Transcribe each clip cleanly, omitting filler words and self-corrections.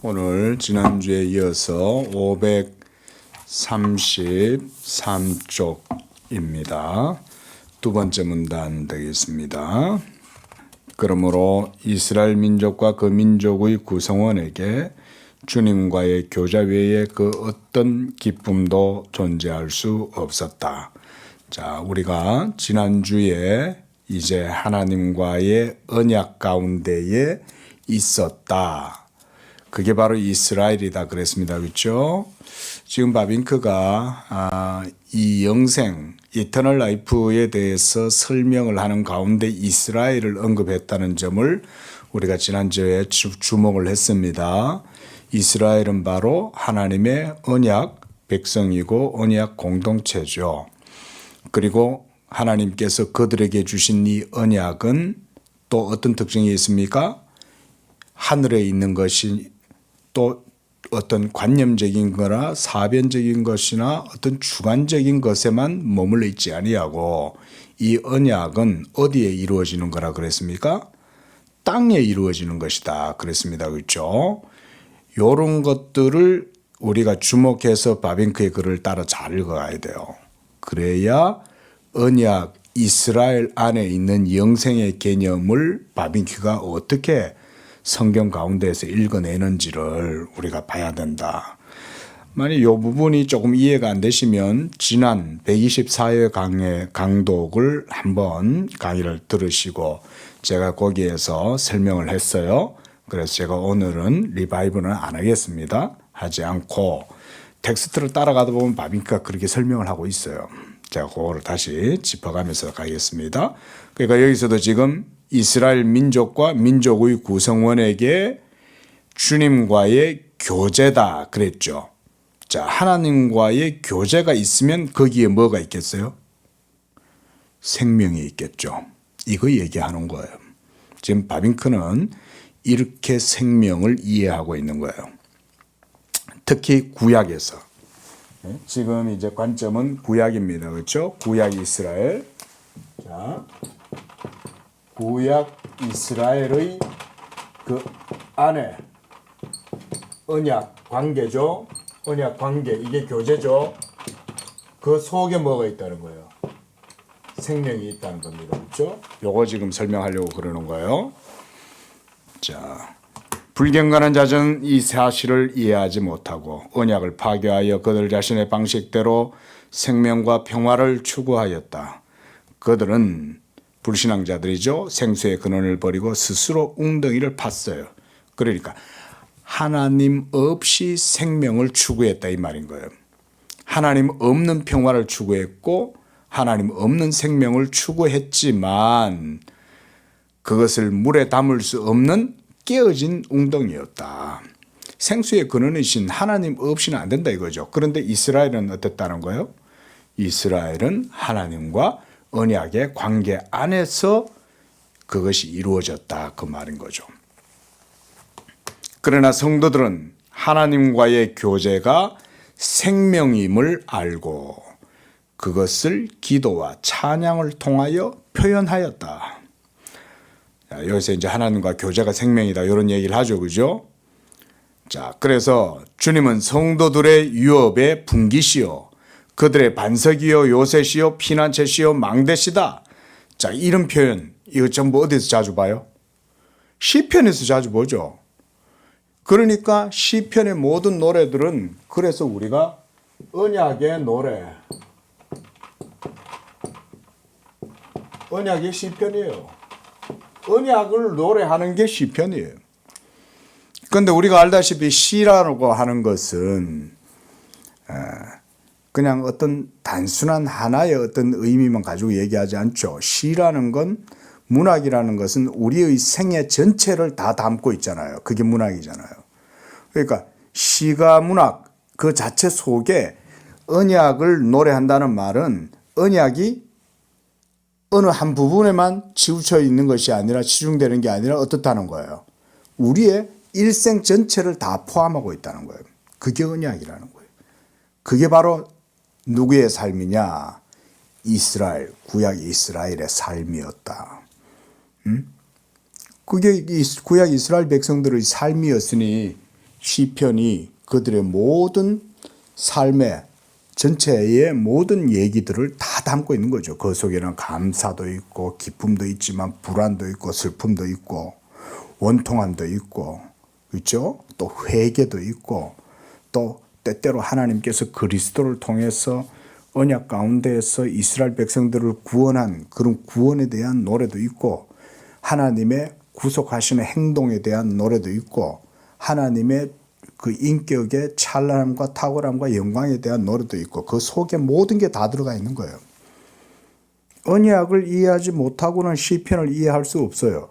오늘 지난주에 이어서 533쪽입니다. 두 번째 문단 되겠습니다. 그러므로 이스라엘 민족과 그 민족의 구성원에게 주님과의 교제 외에 그 어떤 기쁨도 존재할 수 없었다. 자, 우리가 지난주에 이제 하나님과의 언약 가운데에 있었다. 그게 바로 이스라엘이다 그랬습니다. 그렇죠? 지금 바빙크가 이 영생, 이터널 라이프에 대해서 설명을 하는 가운데 이스라엘을 언급했다는 점을 우리가 지난주에 주목을 했습니다. 이스라엘은 바로 하나님의 언약 백성이고 언약 공동체죠. 그리고 하나님께서 그들에게 주신 이 언약은 또 어떤 특징이 있습니까? 하늘에 있는 것이 또 어떤 관념적인 거나 사변적인 것이나 어떤 주관적인 것에만 머물러 있지 아니하고 이 언약은 어디에 이루어지는 거라 그랬습니까? 땅에 이루어지는 것이다 그랬습니다. 그렇죠? 이런 것들을 우리가 주목해서 바빙크의 글을 따라 잘 읽어야 돼요. 그래야 언약 이스라엘 안에 있는 영생의 개념을 바빙크가 어떻게 성경 가운데에서 읽어내는지를 우리가 봐야 된다. 만약 이 부분이 조금 이해가 안 되시면 지난 124회 강독을 한번 강의를 들으시고 제가 거기에서 설명을 했어요. 그래서 제가 오늘은 리바이브는 안 하겠습니다. 하지 않고 텍스트를 따라가다 보면 바빙크가 그렇게 설명을 하고 있어요. 제가 그거를 다시 짚어가면서 가겠습니다. 그러니까 여기서도 지금 이스라엘 민족과 민족의 구성원에게 주님과의 교제다 그랬죠. 자, 하나님과의 교제가 있으면 거기에 뭐가 있겠어요? 생명이 있겠죠. 이거 얘기하는 거예요. 지금 바빙크는 이렇게 생명을 이해하고 있는 거예요. 특히 구약에서. 지금 이제 관점은 구약입니다. 그렇죠? 구약 이스라엘. 자, 구약 이스라엘의 그 안에 언약 관계죠. 언약 관계, 이게 교제죠. 그 속에 뭐가 있다는 거예요? 생명이 있다는 겁니다. 그렇죠? 요거 지금 설명하려고 그러는 거예요. 자, 불경건한 자들은 이 사실을 이해하지 못하고 언약을 파괴하여 그들 자신의 방식대로 생명과 평화를 추구하였다. 그들은 불신앙자들이죠. 생수의 근원을 버리고 스스로 웅덩이를 팠어요. 그러니까 하나님 없이 생명을 추구했다 이 말인 거예요. 하나님 없는 평화를 추구했고 하나님 없는 생명을 추구했지만 그것을 물에 담을 수 없는 깨어진 웅덩이였다. 생수의 근원이신 하나님 없이는 안 된다 이거죠. 그런데 이스라엘은 어땠다는 거예요? 이스라엘은 하나님과 언약의 관계 안에서 그것이 이루어졌다 그 말인 거죠. 그러나 성도들은 하나님과의 교제가 생명임을 알고 그것을 기도와 찬양을 통하여 표현하였다. 자, 여기서 이제 하나님과 교제가 생명이다 이런 얘기를 하죠. 그죠? 자, 그래서 주님은 성도들의 유업의 분기시요 그들의 반석이요 요새시요 피난처시요 망대시다. 자, 이런 표현 이거 전부 어디서 자주 봐요? 시편에서 자주 보죠. 그러니까 시편의 모든 노래들은 그래서 우리가 언약의 노래, 언약의 시편이에요. 언약을 노래하는 게 시편이에요. 그런데 우리가 알다시피 시라고 하는 것은 그냥 어떤 단순한 하나의 어떤 의미만 가지고 얘기하지 않죠. 시라는 건 문학이라는 것은 우리의 생애 전체를 다 담고 있잖아요. 그게 문학이잖아요. 그러니까 시가 문학 그 자체 속에 언약을 노래한다는 말은 언약이 어느 한 부분에만 치우쳐 있는 것이 아니라 치중되는 게 아니라 어떻다는 거예요. 우리의 일생 전체를 다 포함하고 있다는 거예요. 그게 언약이라는 거예요. 그게 바로 누구의 삶이냐? 이스라엘, 구약 이스라엘의 삶이었다. 그게 구약 이스라엘 백성들의 삶이었으니 시편이 그들의 모든 삶의 전체의 모든 얘기들을 다 담고 있는 거죠. 그 속에는 감사도 있고 기쁨도 있지만 불안도 있고 슬픔도 있고 원통함도 있고, 그렇죠? 또 회개도 있고, 또 때때로 하나님께서 그리스도를 통해서 언약 가운데에서 이스라엘 백성들을 구원한 그런 구원에 대한 노래도 있고, 하나님의 구속하시는 행동에 대한 노래도 있고, 하나님의 그 인격의 찬란함과 탁월함과 영광에 대한 노래도 있고, 그 속에 모든 게 다 들어가 있는 거예요. 언약을 이해하지 못하고는 시편을 이해할 수 없어요.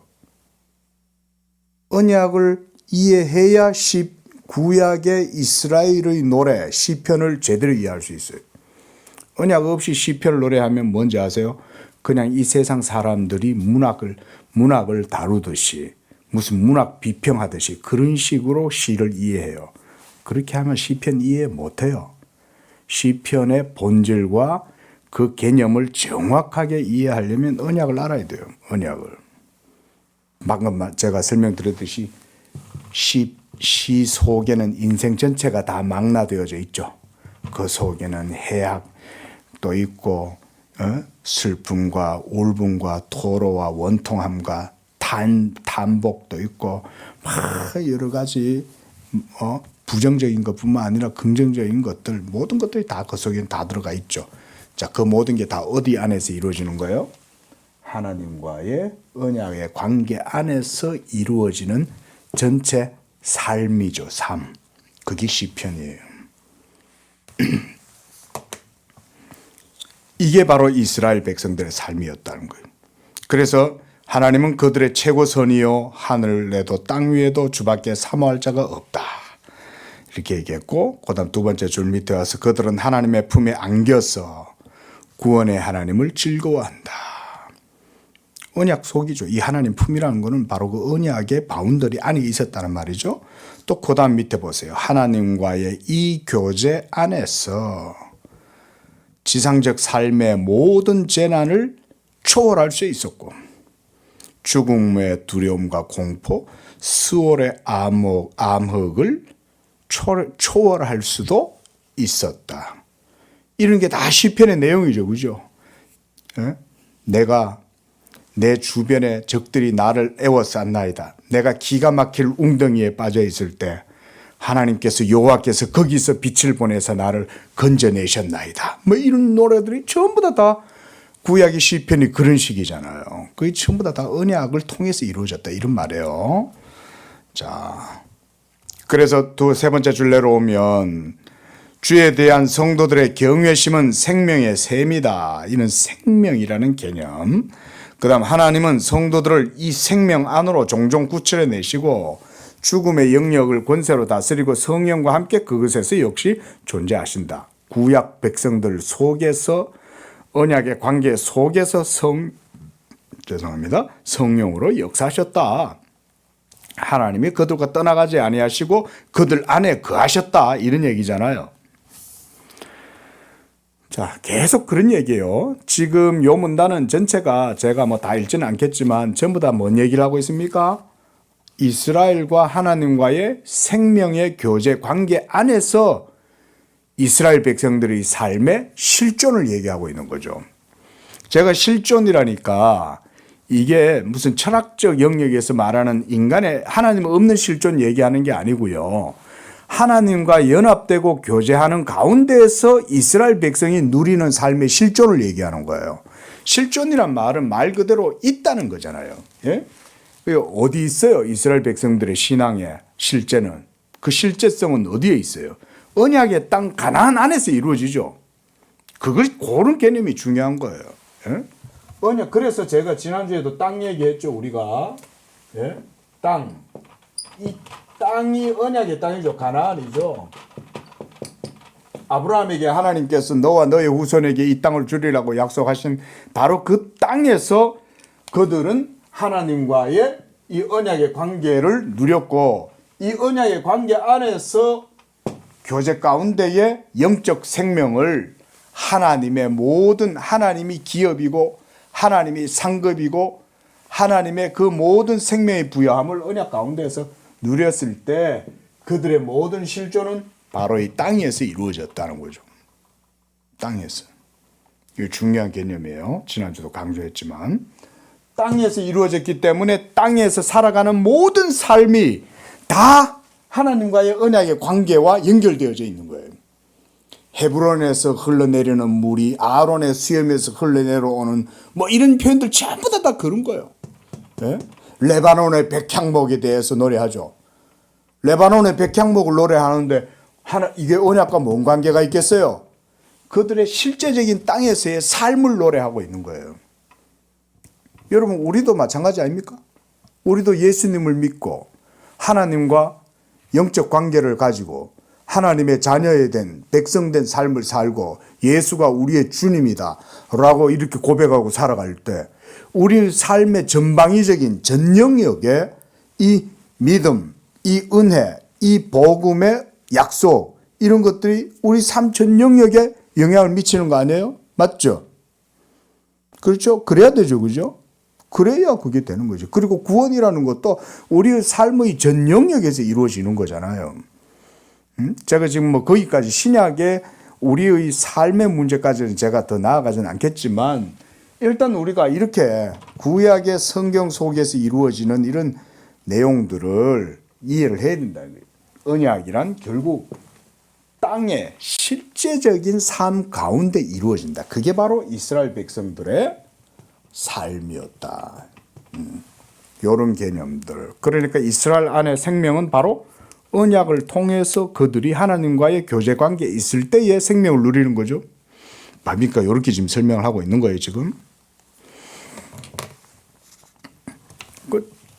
언약을 이해해야 구약의 이스라엘의 노래, 시편을 제대로 이해할 수 있어요. 언약 없이 시편을 노래하면 뭔지 아세요? 그냥 이 세상 사람들이 문학을 다루듯이, 무슨 문학 비평하듯이 그런 식으로 시를 이해해요. 그렇게 하면 시편 이해 못해요. 시편의 본질과 그 개념을 정확하게 이해하려면 언약을 알아야 돼요. 언약을. 방금 제가 설명드렸듯이 시 속에는 인생 전체가 다 망라되어져 있죠. 그 속에는 해악도 있고, 슬픔과 울분과 토로와 원통함과 탄복도 있고, 막 여러 가지 부정적인 것뿐만 아니라 긍정적인 것들, 모든 것들이 다 그 속에 다 들어가 있죠. 자, 그 모든 게 다 어디 안에서 이루어지는 거예요? 하나님과의 언약의 관계 안에서 이루어지는 전체 삶이죠. 삶. 그게 시편이에요. 이게 바로 이스라엘 백성들의 삶이었다는 거예요. 그래서 하나님은 그들의 최고선이요 하늘에도 땅 위에도 주밖에 사모할 자가 없다. 이렇게 얘기했고, 그 다음 두 번째 줄 밑에 와서 그들은 하나님의 품에 안겨서 구원의 하나님을 즐거워한다. 언약 속이죠. 이 하나님 품이라는 것은 바로 그 언약의 바운더리 안에 있었다는 말이죠. 또 그 다음 밑에 보세요. 하나님과의 이 교제 안에서 지상적 삶의 모든 재난을 초월할 수 있었고, 죽음의 두려움과 공포, 수월의 암흑을 초월할 수도 있었다. 이런 게 다 시편의 내용이죠. 그죠? 내가 내 주변의 적들이 나를 애워쌌나이다. 내가 기가 막힐 웅덩이에 빠져 있을 때 하나님께서 여호와께서 거기서 빛을 보내서 나를 건져내셨나이다. 뭐 이런 노래들이 전부 다 구약의 시편이 그런 식이잖아요. 그게 전부 다 언약을 통해서 이루어졌다 이런 말이에요. 자, 그래서 세 번째 줄 내려오면 주에 대한 성도들의 경외심은 생명의 셈이다. 이는 생명이라는 개념. 그 다음 하나님은 성도들을 이 생명 안으로 종종 구출해내시고 죽음의 영역을 권세로 다스리고 성령과 함께 그것에서 역시 존재하신다. 구약 백성들 속에서 언약의 관계 속에서 성령으로 역사하셨다. 하나님이 그들과 떠나가지 아니하시고 그들 안에 거하셨다. 이런 얘기잖아요. 자, 계속 그런 얘기예요. 지금 요 문단은 전체가 제가 뭐 다 읽지는 않겠지만 전부 다 뭔 얘기를 하고 있습니까? 이스라엘과 하나님과의 생명의 교제 관계 안에서 이스라엘 백성들의 삶의 실존을 얘기하고 있는 거죠. 제가 실존이라니까 이게 무슨 철학적 영역에서 말하는 인간의 하나님 없는 실존 얘기하는 게 아니고요. 하나님과 연합되고 교제하는 가운데에서 이스라엘 백성이 누리는 삶의 실존을 얘기하는 거예요. 실존이란 말은 말 그대로 있다는 거잖아요. 예? 어디 있어요? 이스라엘 백성들의 신앙의 실제는. 그 실제성은 어디에 있어요? 언약의 땅 가나안 안에서 이루어지죠. 그런 개념이 중요한 거예요. 예? 언약. 그래서 제가 지난주에도 땅 얘기했죠. 우리가. 예? 땅. 이 땅이 언약의 땅이죠. 가나안이죠. 아브라함에게 하나님께서 너와 너의 후손에게 이 땅을 주리라고 약속하신 바로 그 땅에서 그들은 하나님과의 이 언약의 관계를 누렸고, 이 언약의 관계 안에서 교제 가운데의 영적 생명을 하나님의 모든, 하나님이 기업이고 하나님이 상급이고 하나님의 그 모든 생명의 부여함을 언약 가운데에서 누렸을 때 그들의 모든 실존은 바로 이 땅에서 이루어졌다는 거죠. 땅에서. 이거 중요한 개념이에요. 지난주도 강조했지만 땅에서 이루어졌기 때문에 땅에서 살아가는 모든 삶이 다 하나님과의 언약의 관계와 연결되어져 있는 거예요. 헤브론에서 흘러내리는 물이 아론의 수염에서 흘러내려오는 뭐 이런 표현들 전부 다 그런 거예요. 네? 레바논의 백향목에 대해서 노래하죠. 레바논의 백향목을 노래하는데 이게 언약과 뭔 관계가 있겠어요? 그들의 실제적인 땅에서의 삶을 노래하고 있는 거예요. 여러분 우리도 마찬가지 아닙니까? 우리도 예수님을 믿고 하나님과 영적 관계를 가지고 하나님의 자녀에 된 백성된 삶을 살고 예수가 우리의 주님이다 라고 이렇게 고백하고 살아갈 때 우리 삶의 전방위적인 전 영역에 이 믿음, 이 은혜, 이 복음의 약속 이런 것들이 우리 삶 전 영역에 영향을 미치는 거 아니에요? 맞죠? 그렇죠? 그래야 되죠. 그죠? 그래야 그게 되는 거죠. 그리고 구원이라는 것도 우리의 삶의 전 영역에서 이루어지는 거잖아요. 제가 지금 뭐 거기까지 신약의 우리의 삶의 문제까지는 제가 더 나아가지는 않겠지만 일단 우리가 이렇게 구약의 성경 속에서 이루어지는 이런 내용들을 이해를 해야 된다. 언약이란 결국 땅의 실제적인 삶 가운데 이루어진다. 그게 바로 이스라엘 백성들의 삶이었다. 이런 개념들. 그러니까 이스라엘 안의 생명은 바로 언약을 통해서 그들이 하나님과의 교제 관계에 있을 때의 생명을 누리는 거죠. 그러니까 이렇게 지금 설명을 하고 있는 거예요, 지금.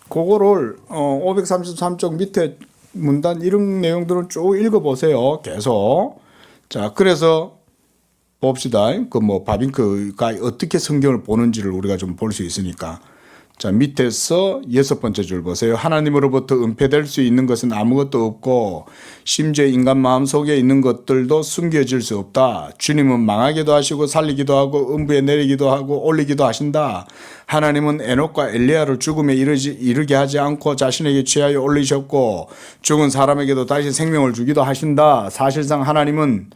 그거를 533쪽 밑에 문단 이런 내용들을 쭉 읽어보세요. 계속. 자, 그래서 봅시다. 바빙크가 어떻게 성경을 보는지를 우리가 좀 볼 수 있으니까. 자, 밑에서 6번째 줄 보세요. 하나님으로부터 은폐될 수 있는 것은 아무것도 없고 심지어 인간 마음속에 있는 것들도 숨겨질 수 없다. 주님은 망하기도 하시고 살리기도 하고 음부에 내리기도 하고 올리기도 하신다. 하나님은 에녹과 엘리야를 죽음에 이르게 하지 않고 자신에게 취하여 올리셨고 죽은 사람에게도 다시 생명을 주기도 하신다. 사실상 하나님은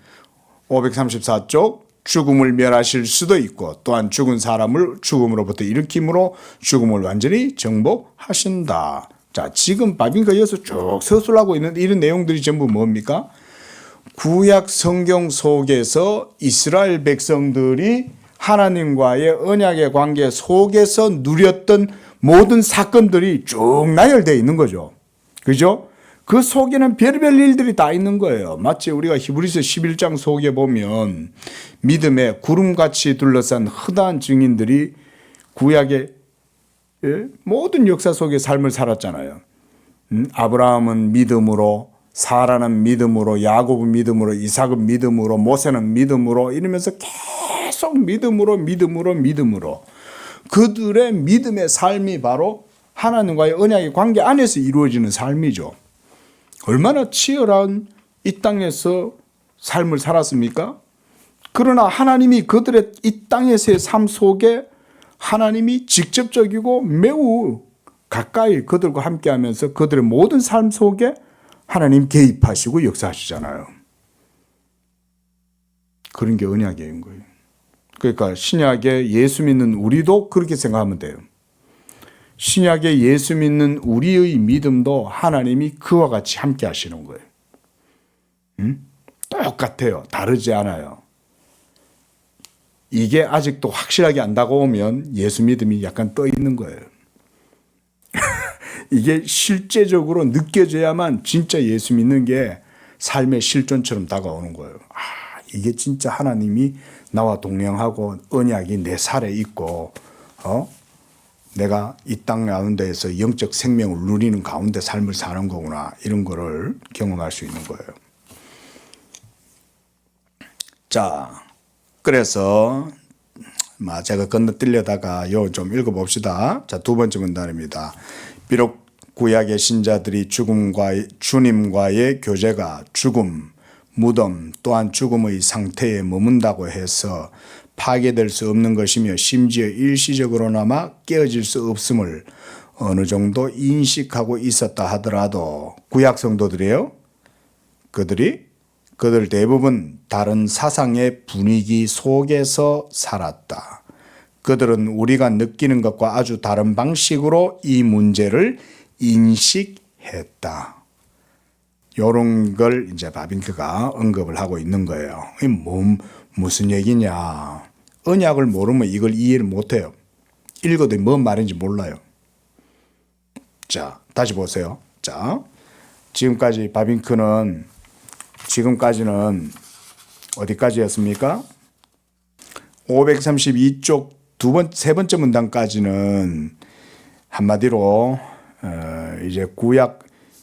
534쪽 죽음을 멸하실 수도 있고 또한 죽은 사람을 죽음으로부터 일으킴으로 죽음을 완전히 정복하신다. 자, 지금 바빙크가 이어서 쭉 서술하고 있는 이런 내용들이 전부 뭡니까? 구약 성경 속에서 이스라엘 백성들이 하나님과의 언약의 관계 속에서 누렸던 모든 사건들이 쭉 나열되어 있는 거죠. 그죠? 그 속에는 별별 일들이 다 있는 거예요. 마치 우리가 히브리서 11장 속에 보면 믿음의 구름같이 둘러싼 허다한 증인들이 구약의 모든 역사 속의 삶을 살았잖아요. 아브라함은 믿음으로, 사라는 믿음으로, 야곱은 믿음으로, 이삭은 믿음으로, 모세는 믿음으로 이러면서 계속 믿음으로 그들의 믿음의 삶이 바로 하나님과의 언약의 관계 안에서 이루어지는 삶이죠. 얼마나 치열한 이 땅에서 삶을 살았습니까? 그러나 하나님이 그들의 이 땅에서의 삶 속에 하나님이 직접적이고 매우 가까이 그들과 함께하면서 그들의 모든 삶 속에 하나님 개입하시고 역사하시잖아요. 그런 게 언약인 거예요. 그러니까 신약에 예수 믿는 우리도 그렇게 생각하면 돼요. 신약에 예수 믿는 우리의 믿음도 하나님이 그와 같이 함께 하시는 거예요. 똑같아요. 다르지 않아요. 이게 아직도 확실하게 안 다가오면 예수 믿음이 약간 떠 있는 거예요. 이게 실제적으로 느껴져야만 진짜 예수 믿는 게 삶의 실존처럼 다가오는 거예요. 이게 진짜 하나님이 나와 동행하고 언약이 내 살에 있고 내가 이 땅 가운데에서 영적 생명을 누리는 가운데 삶을 사는 거구나. 이런 거를 경험할 수 있는 거예요. 자, 그래서 제가 건너뛰려다가 요 좀 읽어봅시다. 자, 두 번째 문단입니다. 비록 구약의 신자들이 주님과의 교제가 죽음, 무덤 또한 죽음의 상태에 머문다고 해서 파괴될 수 없는 것이며 심지어 일시적으로나마 깨어질 수 없음을 어느 정도 인식하고 있었다 하더라도 구약 성도들이에요. 그들 대부분 다른 사상의 분위기 속에서 살았다. 그들은 우리가 느끼는 것과 아주 다른 방식으로 이 문제를 인식했다. 요런 걸 이제 바빙크가 언급을 하고 있는 거예요. 이게 무슨 얘기냐. 언약을 모르면 이걸 이해를 못해요. 읽어도 뭔 말인지 몰라요. 자, 다시 보세요. 자, 지금까지 바빙크는 지금까지는 어디까지였습니까? 532쪽 세 번째 문단까지는 한마디로 이제 구약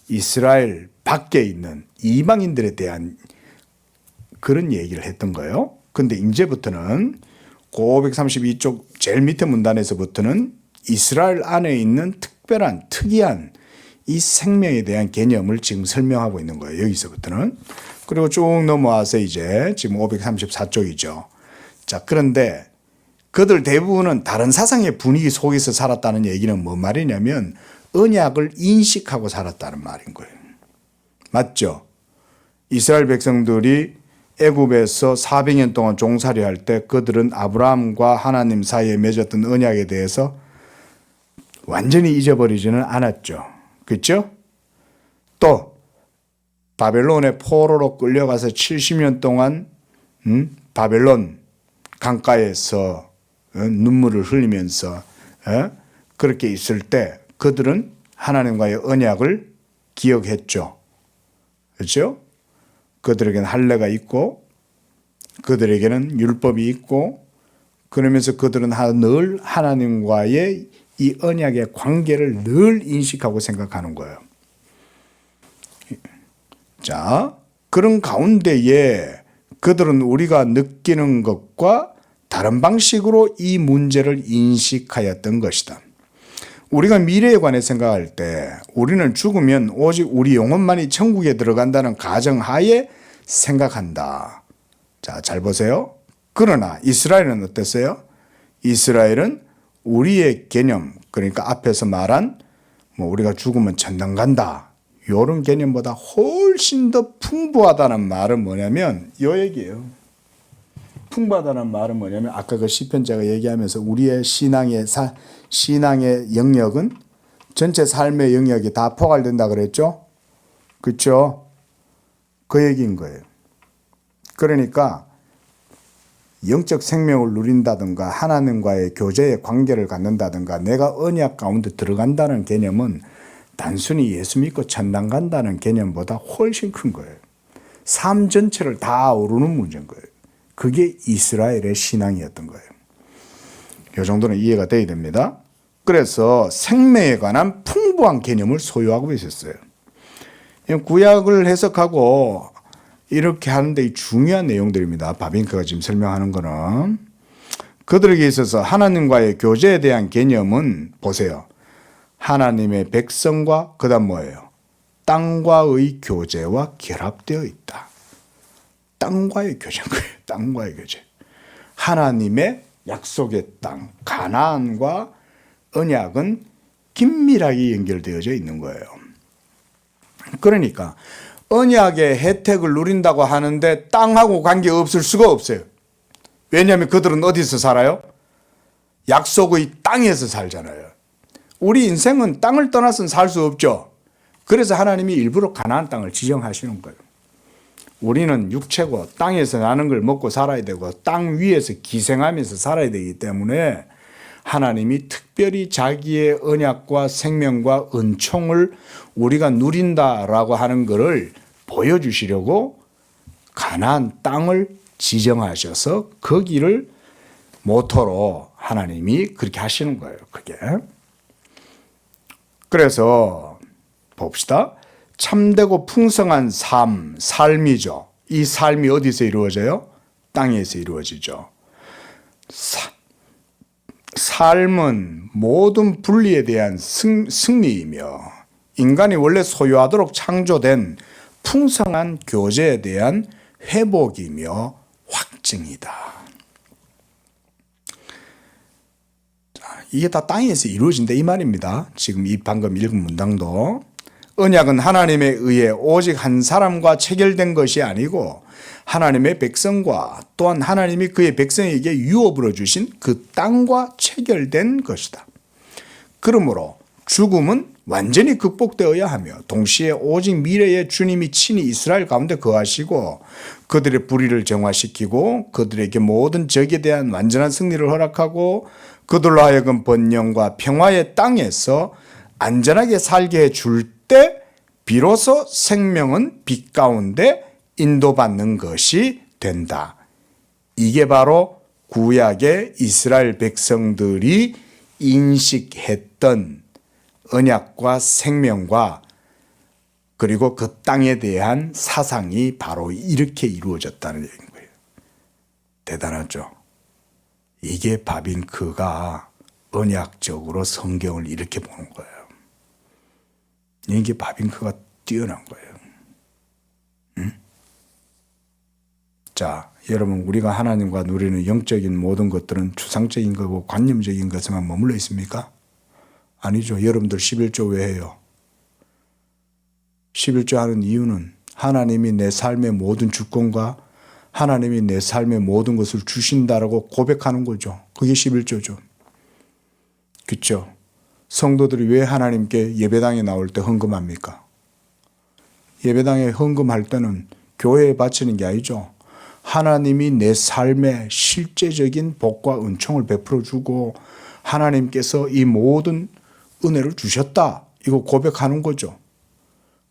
이스라엘 밖에 있는 이방인들에 대한 그런 얘기를 했던 거예요. 근데 이제부터는 532쪽 제일 밑에 문단에서부터는 이스라엘 안에 있는 특이한 이 생명에 대한 개념을 지금 설명하고 있는 거예요. 여기서부터는. 그리고 쭉 넘어와서 이제 지금 534쪽이죠. 자, 그런데 그들 대부분은 다른 사상의 분위기 속에서 살았다는 얘기는 뭔 말이냐면 언약을 인식하고 살았다는 말인 거예요. 맞죠? 이스라엘 백성들이 애굽에서 400년 동안 종살이 할 때 그들은 아브라함과 하나님 사이에 맺었던 언약에 대해서 완전히 잊어버리지는 않았죠. 그렇죠? 또 바벨론의 포로로 끌려가서 70년 동안 바벨론 강가에서 눈물을 흘리면서 그렇게 있을 때 그들은 하나님과의 언약을 기억했죠. 그렇죠? 그들에게는 할례가 있고 그들에게는 율법이 있고 그러면서 그들은 늘 하나님과의 이 언약의 관계를 늘 인식하고 생각하는 거예요. 자, 그런 가운데에 그들은 우리가 느끼는 것과 다른 방식으로 이 문제를 인식하였던 것이다. 우리가 미래에 관해 생각할 때 우리는 죽으면 오직 우리 영혼만이 천국에 들어간다는 가정하에 생각한다. 자, 잘 보세요. 그러나 이스라엘은 어땠어요? 이스라엘은 우리의 개념, 그러니까 앞에서 말한 우리가 죽으면 천당 간다. 이런 개념보다 훨씬 더 풍부하다는 말은 뭐냐면 이 얘기예요. 풍부하다는 말은 뭐냐면 아까 그 시편자가 얘기하면서 우리의 신앙의 영역은 전체 삶의 영역이 다 포괄된다 그랬죠? 그렇죠? 그 얘기인 거예요. 그러니까 영적 생명을 누린다든가 하나님과의 교제의 관계를 갖는다든가 내가 언약 가운데 들어간다는 개념은 단순히 예수 믿고 천당 간다는 개념보다 훨씬 큰 거예요. 삶 전체를 다 아우르는 문제인 거예요. 그게 이스라엘의 신앙이었던 거예요. 이 정도는 이해가 돼야 됩니다. 그래서 생명에 관한 풍부한 개념을 소유하고 있었어요. 구약을 해석하고 이렇게 하는데 중요한 내용들입니다. 바빙크가 지금 설명하는 거는 그들에게 있어서 하나님과의 교제에 대한 개념은 보세요. 하나님의 백성과 그다음 뭐예요? 땅과의 교제와 결합되어 있다. 땅과의 교제인 거예요. 땅과의 교제. 하나님의 약속의 땅, 가나안과 언약은 긴밀하게 연결되어져 있는 거예요. 그러니까 언약의 혜택을 누린다고 하는데 땅하고 관계없을 수가 없어요. 왜냐하면 그들은 어디서 살아요? 약속의 땅에서 살잖아요. 우리 인생은 땅을 떠나서는 살 수 없죠. 그래서 하나님이 일부러 가나안 땅을 지정하시는 거예요. 우리는 육체고 땅에서 나는 걸 먹고 살아야 되고 땅 위에서 기생하면서 살아야 되기 때문에 하나님이 특별히 자기의 언약과 생명과 은총을 우리가 누린다라고 하는 것을 보여주시려고 가나안 땅을 지정하셔서 거기를 모토로 하나님이 그렇게 하시는 거예요. 그게. 그래서 봅시다. 참되고 풍성한 삶이죠. 이 삶이 어디서 이루어져요? 땅에서 이루어지죠. 삶은 모든 분리에 대한 승리이며 인간이 원래 소유하도록 창조된 풍성한 교제에 대한 회복이며 확증이다. 자, 이게 다 땅에서 이루어진다 이 말입니다. 지금 이 방금 읽은 문장도. 언약은 하나님에 의해 오직 한 사람과 체결된 것이 아니고 하나님의 백성과 또한 하나님이 그의 백성에게 유업으로 주신 그 땅과 체결된 것이다. 그러므로 죽음은 완전히 극복되어야 하며 동시에 오직 미래에 주님이 친히 이스라엘 가운데 거하시고 그들의 불의를 정화시키고 그들에게 모든 적에 대한 완전한 승리를 허락하고 그들로 하여금 번영과 평화의 땅에서 안전하게 살게 해줄 때 비로소 생명은 빛 가운데 인도받는 것이 된다. 이게 바로 구약의 이스라엘 백성들이 인식했던 언약과 생명과 그리고 그 땅에 대한 사상이 바로 이렇게 이루어졌다는 얘기인 거예요. 대단하죠? 이게 바빙크가 언약적으로 성경을 이렇게 보는 거예요. 이게 바빙크가 뛰어난 거예요. 응? 자, 여러분 우리가 하나님과 누리는 영적인 모든 것들은 추상적인 거고 관념적인 것에만 머물러 있습니까? 아니죠. 여러분들 11조 왜 해요? 11조 하는 이유는 하나님이 내 삶의 모든 주권과 하나님이 내 삶의 모든 것을 주신다라고 고백하는 거죠. 그게 11조죠. 그렇죠? 성도들이 왜 하나님께 예배당에 나올 때 헌금합니까? 예배당에 헌금할 때는 교회에 바치는 게 아니죠. 하나님이 내 삶에 실제적인 복과 은총을 베풀어 주고 하나님께서 이 모든 은혜를 주셨다. 이거 고백하는 거죠.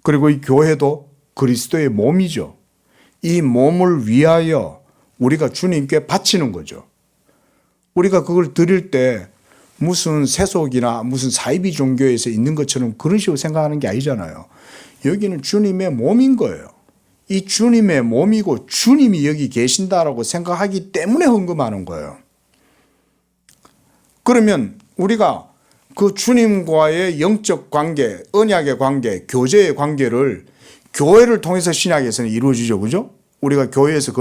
그리고 이 교회도 그리스도의 몸이죠. 이 몸을 위하여 우리가 주님께 바치는 거죠. 우리가 그걸 드릴 때 무슨 세속이나 무슨 사이비 종교에서 있는 것처럼 그런 식으로 생각하는 게 아니잖아요. 여기는 주님의 몸인 거예요. 이 주님의 몸이고 주님이 여기 계신다라고 생각하기 때문에 헌금하는 거예요. 그러면 우리가 그 주님과의 영적 관계, 언약의 관계, 교제의 관계를 교회를 통해서 신약에서는 이루어지죠. 그죠? 우리가 교회에서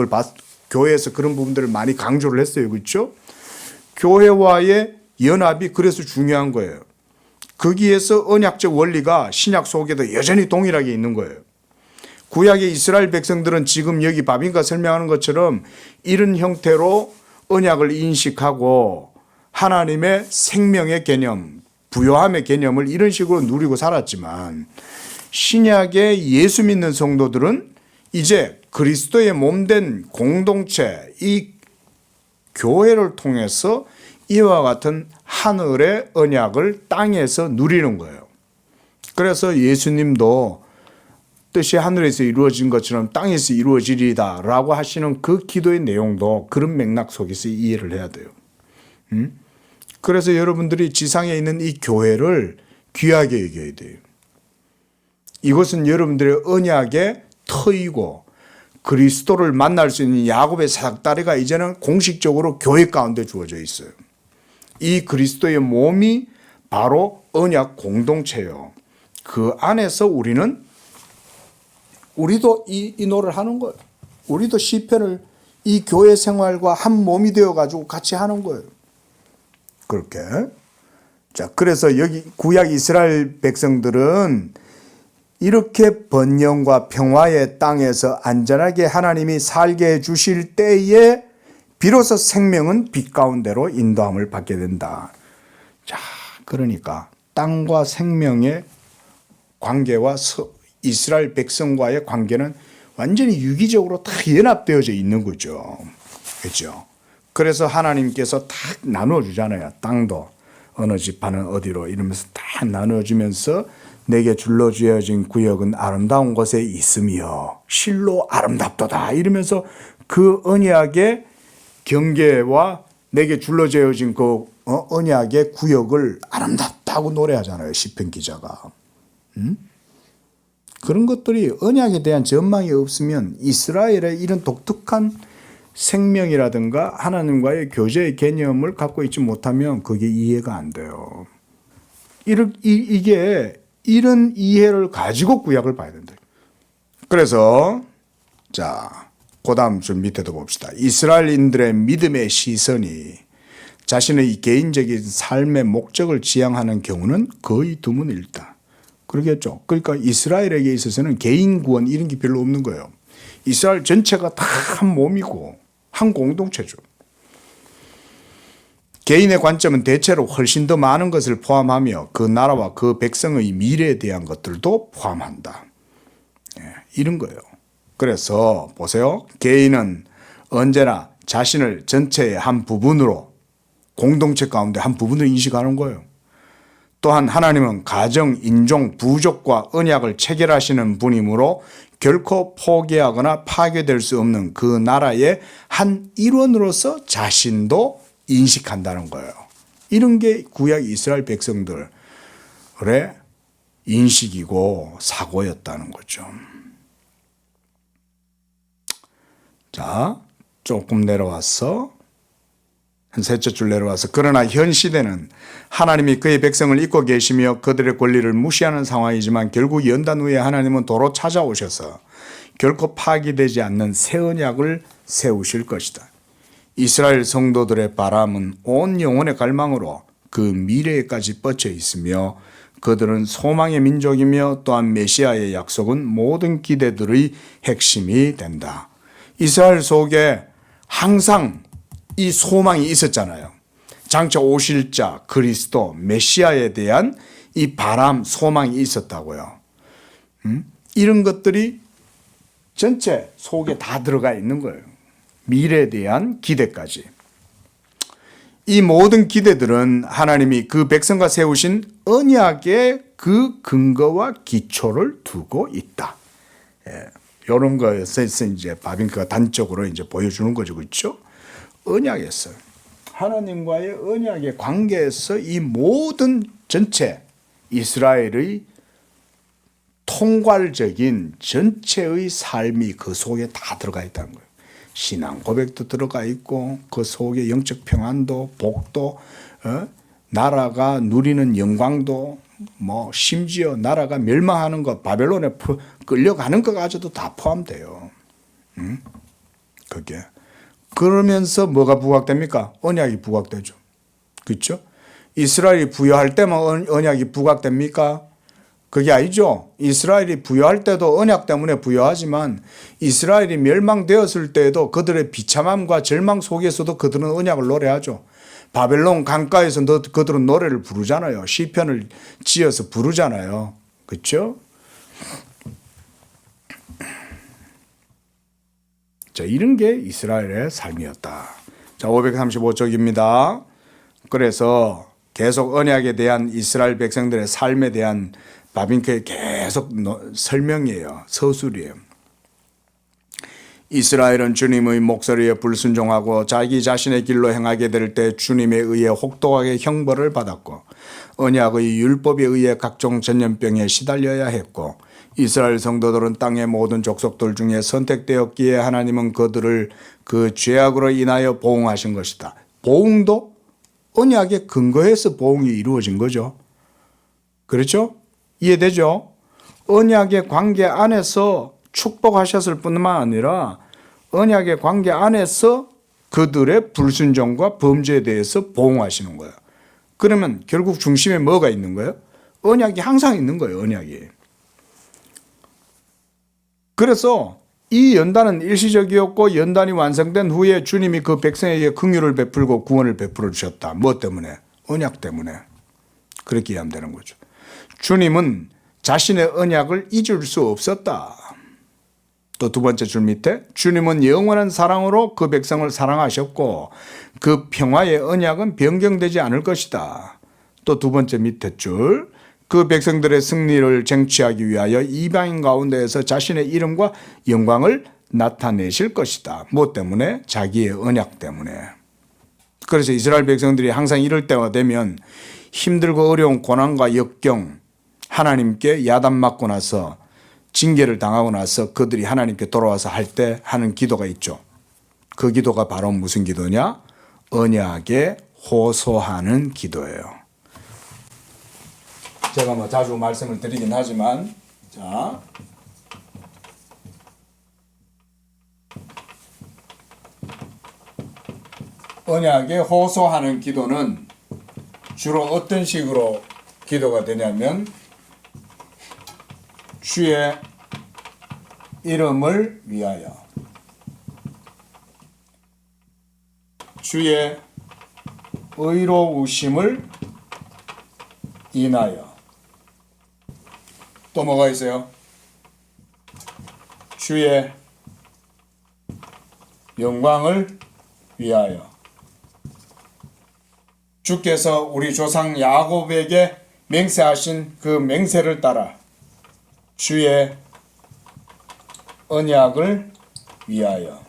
교회에서 그런 부분들을 많이 강조를 했어요. 그렇죠? 교회와의 연합이 그래서 중요한 거예요. 거기에서 언약적 원리가 신약 속에도 여전히 동일하게 있는 거예요. 구약의 이스라엘 백성들은 지금 여기 바빙가 설명하는 것처럼 이런 형태로 언약을 인식하고 하나님의 생명의 개념, 부요함의 개념을 이런 식으로 누리고 살았지만 신약의 예수 믿는 성도들은 이제 그리스도의 몸된 공동체, 이 교회를 통해서 이와 같은 하늘의 언약을 땅에서 누리는 거예요. 그래서 예수님도 뜻이 하늘에서 이루어진 것처럼 땅에서 이루어지리다 라고 하시는 그 기도의 내용도 그런 맥락 속에서 이해를 해야 돼요. 그래서 여러분들이 지상에 있는 이 교회를 귀하게 여겨야 돼요. 이것은 여러분들의 언약의 터이고 그리스도를 만날 수 있는 야곱의 사닥다리가 이제는 공식적으로 교회 가운데 주어져 있어요. 이 그리스도의 몸이 바로 언약 공동체예요. 그 안에서 우리도 이 노래를 하는 거예요. 우리도 시편을 이 교회 생활과 한 몸이 되어가지고 같이 하는 거예요. 그렇게. 자, 그래서 여기 구약 이스라엘 백성들은 이렇게 번영과 평화의 땅에서 안전하게 하나님이 살게 해주실 때에 비로소 생명은 빛 가운데로 인도함을 받게 된다. 자, 그러니까 땅과 생명의 관계와 이스라엘 백성과의 관계는 완전히 유기적으로 다 연합되어져 있는 거죠. 그렇죠? 그래서 하나님께서 다 나누어 주잖아요. 땅도 어느 지파는 어디로 이러면서 다 나누어 주면서 내게 줄로 주어진 구역은 아름다운 곳에 있으며 실로 아름답도다 이러면서 그 언약의 경계와 내게 줄로 주어진 그 언약의 구역을 아름답다고 노래하잖아요. 시편 기자가. 그런 것들이 언약에 대한 전망이 없으면 이스라엘의 이런 독특한 생명이라든가 하나님과의 교제의 개념을 갖고 있지 못하면 그게 이해가 안 돼요. 이게 이런 이해를 가지고 구약을 봐야 된다. 그래서 자, 그 다음 줄 밑에도 봅시다. 이스라엘인들의 믿음의 시선이 자신의 개인적인 삶의 목적을 지향하는 경우는 거의 드문일다. 그러겠죠. 그러니까 이스라엘에게 있어서는 개인 구원 이런 게 별로 없는 거예요. 이스라엘 전체가 다 한 몸이고 한 공동체죠. 개인의 관점은 대체로 훨씬 더 많은 것을 포함하며 그 나라와 그 백성의 미래에 대한 것들도 포함한다. 이런 거예요. 그래서 보세요. 개인은 언제나 자신을 전체의 한 부분으로 공동체 가운데 한 부분으로 인식하는 거예요. 또한 하나님은 가정, 인종, 부족과 언약을 체결하시는 분이므로 결코 포기하거나 파괴될 수 없는 그 나라의 한 일원으로서 자신도 인식한다는 거예요. 이런 게 구약 이스라엘 백성들의 인식이고 사고였다는 거죠. 자, 조금 내려와서 한 셋째 줄 내려와서 그러나 현 시대는 하나님이 그의 백성을 잊고 계시며 그들의 권리를 무시하는 상황이지만 결국 연단 후에 하나님은 도로 찾아오셔서 결코 파기되지 않는 새 언약을 세우실 것이다. 이스라엘 성도들의 바람은 온 영혼의 갈망으로 그 미래에까지 뻗쳐 있으며 그들은 소망의 민족이며 또한 메시아의 약속은 모든 기대들의 핵심이 된다. 이스라엘 속에 항상 이 소망이 있었잖아요. 장차 오실 자 그리스도 메시아에 대한 이 바람 소망이 있었다고요. 이런 것들이 전체 속에 다 들어가 있는 거예요. 미래에 대한 기대까지. 이 모든 기대들은 하나님이 그 백성과 세우신 언약의 그 근거와 기초를 두고 있다. 이런 거에서 이제 바빙크가 단적으로 이제 보여주는 거죠, 그렇죠? 언약에서 하나님과의 언약의 관계에서 이 모든 전체 이스라엘의 통괄적인 전체의 삶이 그 속에 다 들어가 있다는 거예요. 신앙 고백도 들어가 있고 그 속에 영적 평안도 복도 나라가 누리는 영광도 뭐 심지어 나라가 멸망하는 것 바벨론에 끌려가는 것까지도 다 포함돼요. 그게 그러면서 뭐가 부각됩니까? 언약이 부각되죠. 그렇죠? 이스라엘이 부여할 때만 언약이 부각됩니까? 그게 아니죠. 이스라엘이 부여할 때도 언약 때문에 부여하지만 이스라엘이 멸망되었을 때에도 그들의 비참함과 절망 속에서도 그들은 언약을 노래하죠. 바벨론 강가에서 그들은 노래를 부르잖아요. 시편을 지어서 부르잖아요. 그렇죠? 자, 이런 게 이스라엘의 삶이었다. 자, 535쪽입니다. 그래서 계속 언약에 대한 이스라엘 백성들의 삶에 대한 바빙크의 계속 설명이에요. 서술이에요. 이스라엘은 주님의 목소리에 불순종하고 자기 자신의 길로 행하게 될 때 주님에 의해 혹독하게 형벌을 받았고 언약의 율법에 의해 각종 전염병에 시달려야 했고 이스라엘 성도들은 땅의 모든 족속들 중에 선택되었기에 하나님은 그들을 그 죄악으로 인하여 보응하신 것이다. 보응도 언약의 근거에서 보응이 이루어진 거죠. 그렇죠? 이해되죠? 언약의 관계 안에서 축복하셨을 뿐만 아니라 언약의 관계 안에서 그들의 불순종과 범죄에 대해서 보응하시는 거예요. 그러면 결국 중심에 뭐가 있는 거예요? 언약이 항상 있는 거예요. 언약이. 그래서 이 연단은 일시적이었고 연단이 완성된 후에 주님이 그 백성에게 긍휼을 베풀고 구원을 베풀어 주셨다. 뭐 때문에? 언약 때문에. 그렇게 이해하면 되는 거죠. 주님은 자신의 언약을 잊을 수 없었다. 또 두 번째 줄 밑에 주님은 영원한 사랑으로 그 백성을 사랑하셨고 그 평화의 언약은 변경되지 않을 것이다. 또 두 번째 밑에 줄 그 백성들의 승리를 쟁취하기 위하여 이방인 가운데에서 자신의 이름과 영광을 나타내실 것이다. 뭐 때문에? 자기의 언약 때문에. 그래서 이스라엘 백성들이 항상 이럴 때가 되면 힘들고 어려운 고난과 역경 하나님께 야단 맞고 나서 징계를 당하고 나서 그들이 하나님께 돌아와서 할 때 하는 기도가 있죠. 그 기도가 바로 무슨 기도냐? 언약에 호소하는 기도예요. 제가 뭐 자주 말씀을 드리긴 하지만 자 언약에 호소하는 기도는 주로 어떤 식으로 기도가 되냐면 주의 이름을 위하여 주의 의로우심을 인하여 또 뭐가 있어요? 주의 영광을 위하여 주께서 우리 조상 야곱에게 맹세하신 그 맹세를 따라 주의 언약을 위하여.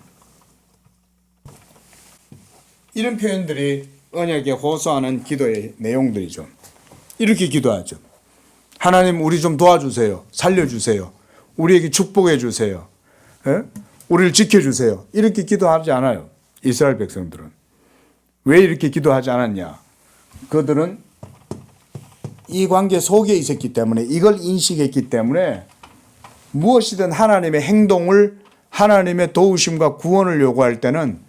이런 표현들이 언약에 호소하는 기도의 내용들이죠. 이렇게 기도하죠. 하나님, 우리 좀 도와주세요. 살려주세요. 우리에게 축복해 주세요. 예? 우리를 지켜주세요. 이렇게 기도하지 않아요. 이스라엘 백성들은. 왜 이렇게 기도하지 않았냐? 그들은 이 관계 속에 있었기 때문에, 이걸 인식했기 때문에 무엇이든 하나님의 행동을, 하나님의 도우심과 구원을 요구할 때는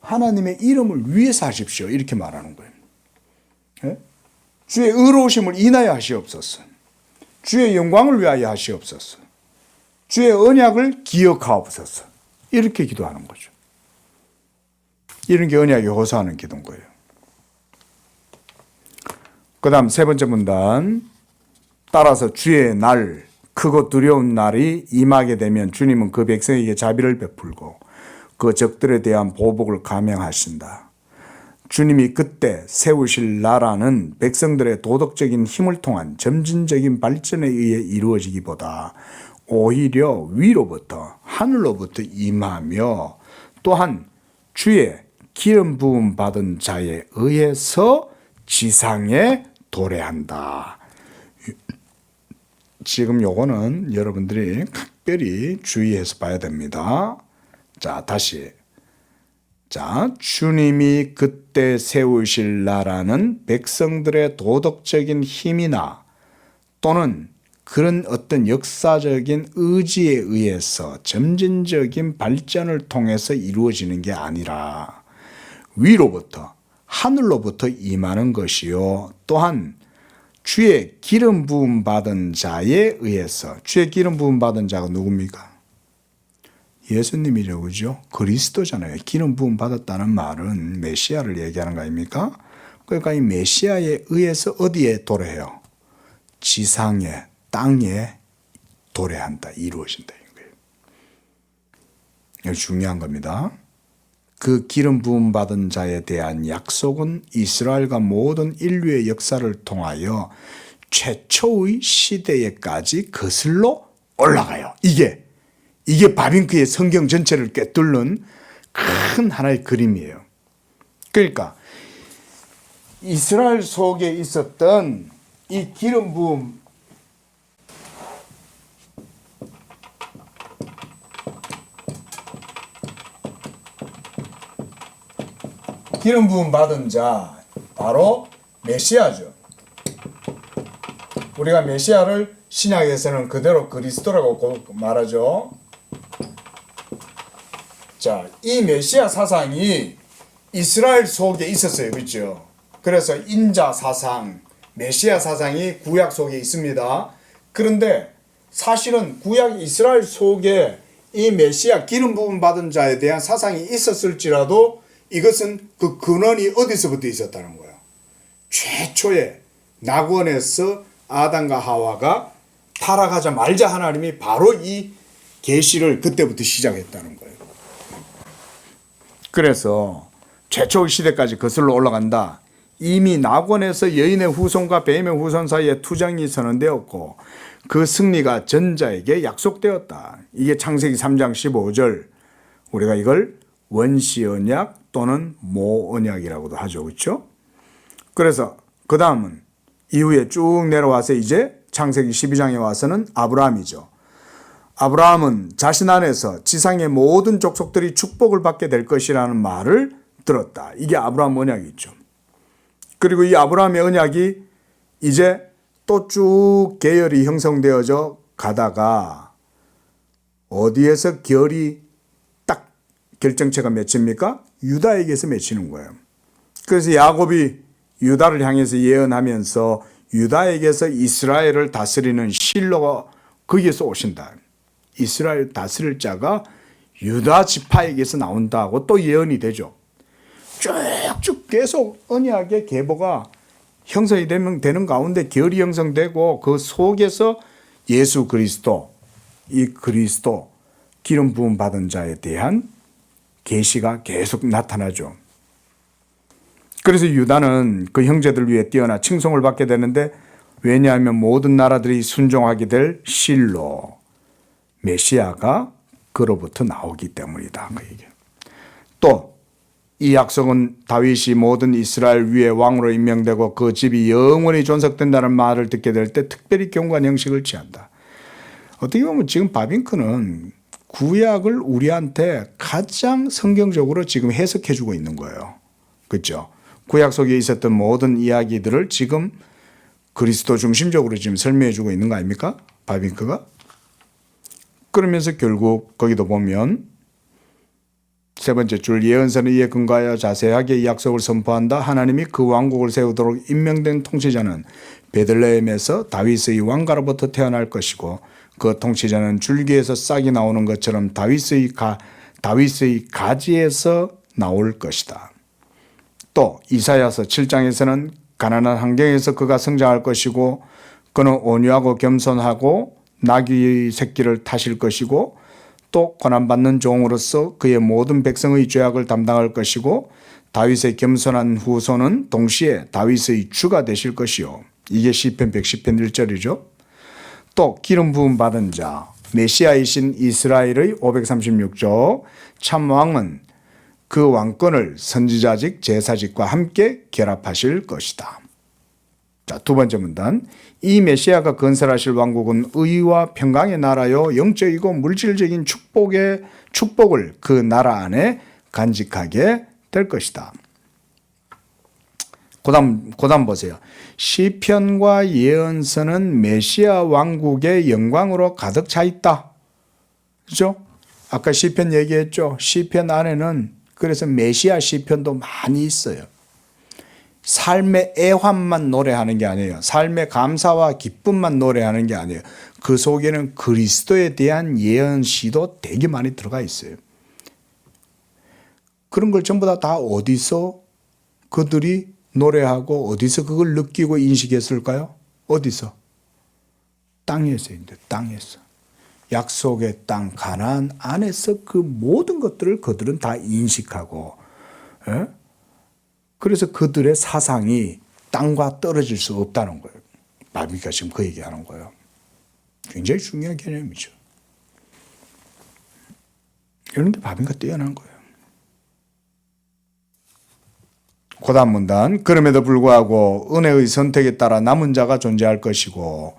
하나님의 이름을 위해서 하십시오. 이렇게 말하는 거예요. 예? 주의 의로우심을 인하여 하시옵소서. 주의 영광을 위하여 하시옵소서. 주의 언약을 기억하옵소서. 이렇게 기도하는 거죠. 이런 게 언약에 호소하는 기도인 거예요. 그 다음 세 번째 문단. 따라서 주의 날, 크고 두려운 날이 임하게 되면 주님은 그 백성에게 자비를 베풀고 그 적들에 대한 보복을 감행하신다. 주님이 그때 세우실 나라는 백성들의 도덕적인 힘을 통한 점진적인 발전에 의해 이루어지기보다 오히려 위로부터, 하늘로부터 임하며 또한 주의 기름 부음 받은 자에 의해서 지상에 도래한다. 지금 요거는 여러분들이 각별히 주의해서 봐야 됩니다. 자, 다시. 자, 주님이 그때 세우실 나라는 백성들의 도덕적인 힘이나 또는 그런 어떤 역사적인 의지에 의해서 점진적인 발전을 통해서 이루어지는 게 아니라 위로부터, 하늘로부터 임하는 것이요. 또한 주의 기름 부음 받은 자에 의해서. 주의 기름 부음 받은 자가 누굽니까? 예수님이죠, 그죠? 그리스도잖아요. 기름 부음 받았다는 말은 메시아를 얘기하는 거 아닙니까? 그러니까 이 메시아에 의해서 어디에 도래해요? 지상에, 땅에 도래한다, 이루어진다 이런 거예요. 이거 중요한 겁니다. 그 기름 부음 받은 자에 대한 약속은 이스라엘과 모든 인류의 역사를 통하여 최초의 시대에까지 거슬러 올라가요. 이게 바빙크의 성경 전체를 꿰뚫는 큰 하나의 그림이에요. 그러니까 이스라엘 속에 있었던 이 기름 부음, 기름 부음 받은 자, 바로 메시아죠. 우리가 메시아를 신약에서는 그대로 그리스도라고 말하죠. 자, 이 메시아 사상이 이스라엘 속에 있었어요. 그렇죠? 그래서 인자 사상, 메시아 사상이 구약 속에 있습니다. 그런데 사실은 구약 이스라엘 속에 이 메시아 기름 부음 받은 자에 대한 사상이 있었을지라도 이것은 그 근원이 어디서부터 있었다는 거예요. 최초에 낙원에서 아담과 하와가 타락하자마자 하나님이 바로 이 계시를 그때부터 시작했다는 거예요. 그래서 최초의 시대까지 거슬러 올라간다. 이미 낙원에서 여인의 후손과 뱀의 후손 사이에 투정이 선언되었고 그 승리가 전자에게 약속되었다. 이게 창세기 3장 15절. 우리가 이걸 원시언약 또는 모언약이라고도 하죠. 그렇죠? 그래서 그 다음은 이후에 쭉 내려와서 이제 창세기 12장에 와서는 아브라함이죠. 아브라함은 자신 안에서 지상의 모든 족속들이 축복을 받게 될 것이라는 말을 들었다. 이게 아브라함 언약이죠. 그리고 이 아브라함의 언약이 이제 또 쭉 계열이 형성되어져 가다가 어디에서 결이 딱 결정체가 맺힙니까? 유다에게서 맺히는 거예요. 그래서 야곱이 유다를 향해서 예언하면서 유다에게서 이스라엘을 다스리는 실로가 거기에서 오신다. 이스라엘 다스릴 자가 유다 지파에게서 나온다고 또 예언이 되죠. 쭉쭉 계속 언약의 계보가 형성이 되는 가운데 결이 형성되고 그 속에서 예수 그리스도, 이 그리스도 기름 부음 받은 자에 대한 계시가 계속 나타나죠. 그래서 유다는 그 형제들 위해 뛰어나 칭송을 받게 되는데, 왜냐하면 모든 나라들이 순종하게 될 실로 메시아가 그로부터 나오기 때문이다. 그 얘기. 또 이 약속은 다윗이 모든 이스라엘 위에 왕으로 임명되고 그 집이 영원히 존속된다는 말을 듣게 될 때 특별히 경고한 형식을 취한다. 어떻게 보면 지금 바빙크는 구약을 우리한테 가장 성경적으로 지금 해석해 주고 있는 거예요. 그렇죠? 구약 속에 있었던 모든 이야기들을 지금 그리스도 중심적으로 지금 설명해 주고 있는 거 아닙니까? 바빙크가? 그러면서 결국 거기도 보면 세 번째 줄, 예언서는 이에 근거하여 자세하게 이 약속을 선포한다. 하나님이 그 왕국을 세우도록 임명된 통치자는 베들레헴에서 다윗의 왕가로부터 태어날 것이고, 그 통치자는 줄기에서 싹이 나오는 것처럼 다윗의 가지에서 나올 것이다. 또 이사야서 7장에서는 가난한 환경에서 그가 성장할 것이고, 그는 온유하고 겸손하고 나귀의 새끼를 타실 것이고, 또 고난받는 종으로서 그의 모든 백성의 죄악을 담당할 것이고, 다윗의 겸손한 후손은 동시에 다윗의 주가 되실 것이요. 이게 시편 110편 1절이죠. 또 기름 부음 받은 자 메시아이신 이스라엘의 536조 참왕은 그 왕권을 선지자직 제사직과 함께 결합하실 것이다. 자, 두 번째 문단. 이 메시아가 건설하실 왕국은 의와 평강의 나라요 영적이고 물질적인 축복을 그 나라 안에 간직하게 될 것이다. 고담 보세요. 시편과 예언서는 메시아 왕국의 영광으로 가득 차 있다. 그렇죠? 아까 시편 얘기했죠. 시편 안에는 그래서 메시아 시편도 많이 있어요. 삶의 애환만 노래하는 게 아니에요. 삶의 감사와 기쁨만 노래하는 게 아니에요. 그 속에는 그리스도에 대한 예언시도 되게 많이 들어가 있어요. 그런 걸 전부 다 어디서 그들이 노래하고 어디서 그걸 느끼고 인식했을까요? 어디서? 땅에서 있는데, 땅에서. 약속의 땅 가나안 안에서 그 모든 것들을 그들은 다 인식하고, 그래서 그들의 사상이 땅과 떨어질 수 없다는 거예요. 바빙크가 지금 그 얘기하는 거예요. 굉장히 중요한 개념이죠. 그런데 바빙크가 뛰어난 거예요. 그 다음 문단. 그럼에도 불구하고 은혜의 선택에 따라 남은 자가 존재할 것이고,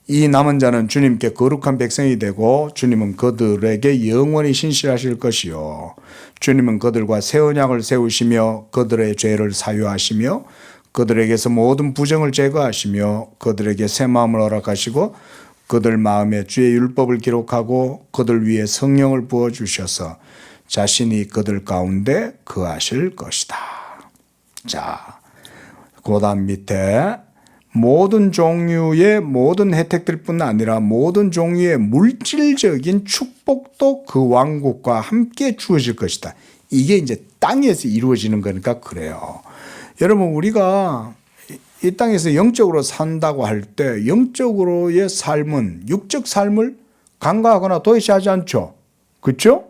이 남은 자는 주님께 거룩한 백성이 되고, 주님은 그들에게 영원히 신실하실 것이요, 주님은 그들과 새 언약을 세우시며 그들의 죄를 사유하시며 그들에게서 모든 부정을 제거하시며 그들에게 새 마음을 허락하시고 그들 마음에 주의 율법을 기록하고 그들 위에 성령을 부어주셔서 자신이 그들 가운데 거하실 것이다. 자, 그 다음 밑에 모든 종류의 모든 혜택들뿐 아니라 모든 종류의 물질적인 축복도 그 왕국과 함께 주어질 것이다. 이게 이제 땅에서 이루어지는 거니까 그래요. 여러분, 우리가 이 땅에서 영적으로 산다고 할 때 영적으로의 삶은 육적 삶을 간과하거나 도외시하지 않죠. 그렇죠?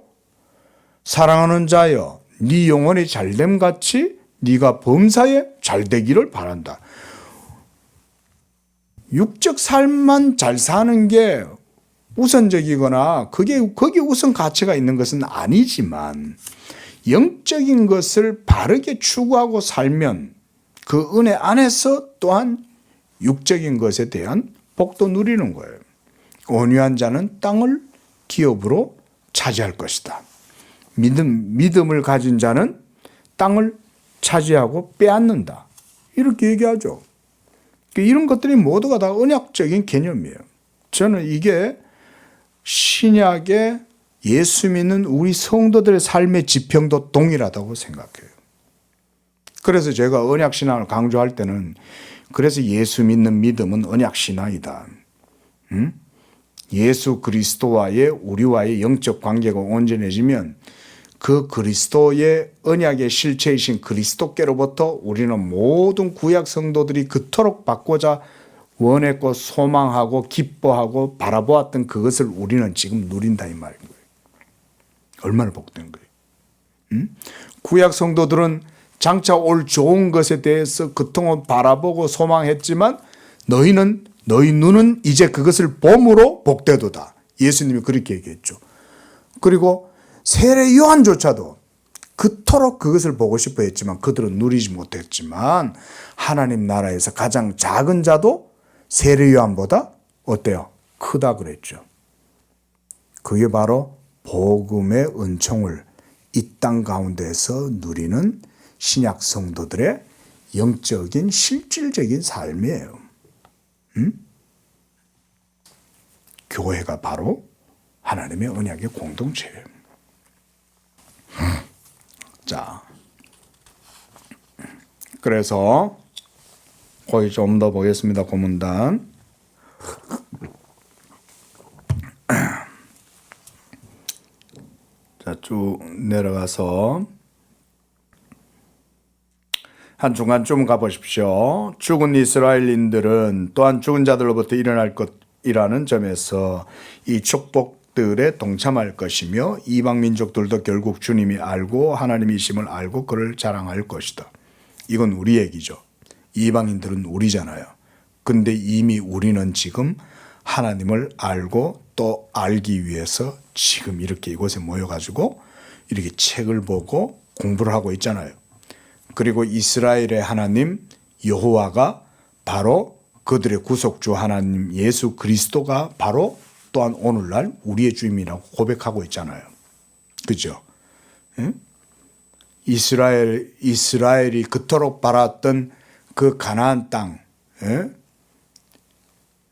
사랑하는 자여, 네 영혼이 잘됨 같이 네가 범사에 잘되기를 바란다. 육적 삶만 잘 사는 게 우선적이거나 거기에 우선 가치가 있는 것은 아니지만, 영적인 것을 바르게 추구하고 살면 그 은혜 안에서 또한 육적인 것에 대한 복도 누리는 거예요. 온유한 자는 땅을 기업으로 차지할 것이다. 믿음을 가진 자는 땅을 차지하고 빼앗는다. 이렇게 얘기하죠. 이런 것들이 모두가 다 언약적인 개념이에요. 저는 이게 신약의 예수 믿는 우리 성도들의 삶의 지평도 동일하다고 생각해요. 그래서 제가 언약신앙을 강조할 때는 그래서 예수 믿는 믿음은 언약신앙이다. 예수 그리스도와의 우리와의 영적 관계가 온전해지면 그 그리스도의 언약의 실체이신 그리스도께로부터 우리는 모든 구약 성도들이 그토록 받고자 원했고 소망하고 기뻐하고 바라보았던 그것을 우리는 지금 누린다 이 말인 거예요. 얼마나 복된 거예요. 구약 성도들은 장차 올 좋은 것에 대해서 그동안 바라보고 소망했지만 너희 눈은 이제 그것을 봄으로 복되도다. 예수님이 그렇게 얘기했죠. 그리고 세례 요한조차도 그토록 그것을 보고 싶어 했지만 그들은 누리지 못했지만 하나님 나라에서 가장 작은 자도 세례 요한보다 어때요? 크다 그랬죠. 그게 바로 복음의 은총을 이 땅 가운데서 누리는 신약 성도들의 영적인 실질적인 삶이에요. 교회가 바로 하나님의 언약의 공동체예요. 자, 그래서 거기 좀 더 보겠습니다. 고문단. 자, 쭉 내려가서 한 중간쯤 가보십시오. 죽은 이스라엘인들은 또한 죽은 자들로부터 일어날 것이라는 점에서 이 축복들에 동참할 것이며 이방 민족들도 결국 주님이 알고 하나님이심을 알고 그를 자랑할 것이다. 이건 우리 얘기죠. 이방인들은 우리잖아요. 근데 이미 우리는 지금 하나님을 알고 또 알기 위해서 지금 이렇게 이곳에 모여가지고 이렇게 책을 보고 공부를 하고 있잖아요. 그리고 이스라엘의 하나님 여호와가 바로 그들의 구속주 하나님 예수 그리스도가 바로 또한 오늘날 우리의 주님이라고 고백하고 있잖아요. 그죠? 응? 이스라엘이 그토록 바랐던 그 가나안 땅,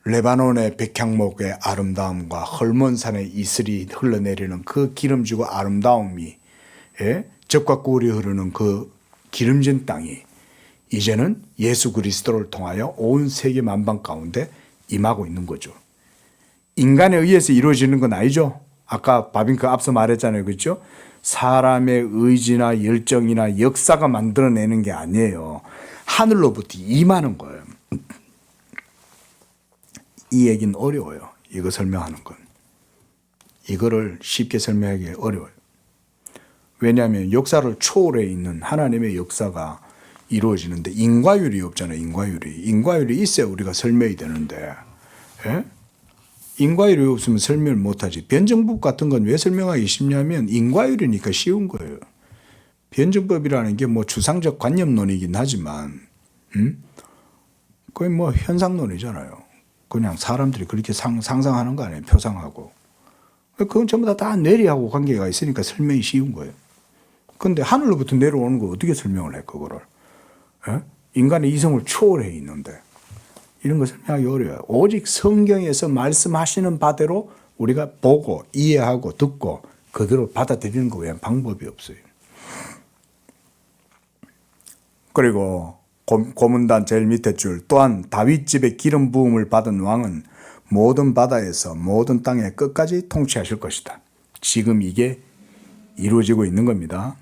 레바논의 백향목의 아름다움과 헐몬산의 이슬이 흘러내리는 그 기름지고 아름다움이 젖과 꿀이 흐르는 그 기름진 땅이 이제는 예수 그리스도를 통하여 온 세계 만방 가운데 임하고 있는 거죠. 인간에 의해서 이루어지는 건 아니죠. 아까 바빙크 앞서 말했잖아요. 그렇죠? 사람의 의지나 열정이나 역사가 만들어내는 게 아니에요. 하늘로부터 임하는 거예요. 이 얘기는 어려워요. 이거 설명하는 건. 이거를 쉽게 설명하기 어려워요. 왜냐하면 역사를 초월해 있는 하나님의 역사가 이루어지는데 인과율이 없잖아요. 인과율이 있어야 우리가 설명이 되는데 인과율이 없으면 설명을 못하지. 변증법 같은 건 왜 설명하기 쉽냐면 인과율이니까 쉬운 거예요. 변증법이라는 게 뭐 추상적 관념론이긴 하지만 거의 뭐 현상론이잖아요. 그냥 사람들이 그렇게 상상하는 거 아니에요. 표상하고. 그건 전부 다 뇌리하고 관계가 있으니까 설명이 쉬운 거예요. 근데 하늘로부터 내려오는 거 어떻게 설명을 해, 그거를. 인간의 이성을 초월해 있는데. 이런 거 설명하기 어려워요. 오직 성경에서 말씀하시는 바대로 우리가 보고 이해하고 듣고 그대로 받아들이는 거 외엔 방법이 없어요. 그리고 고문단 제일 밑에 줄 또한 다윗집의 기름 부음을 받은 왕은 모든 바다에서 모든 땅의 끝까지 통치하실 것이다. 지금 이게 이루어지고 있는 겁니다.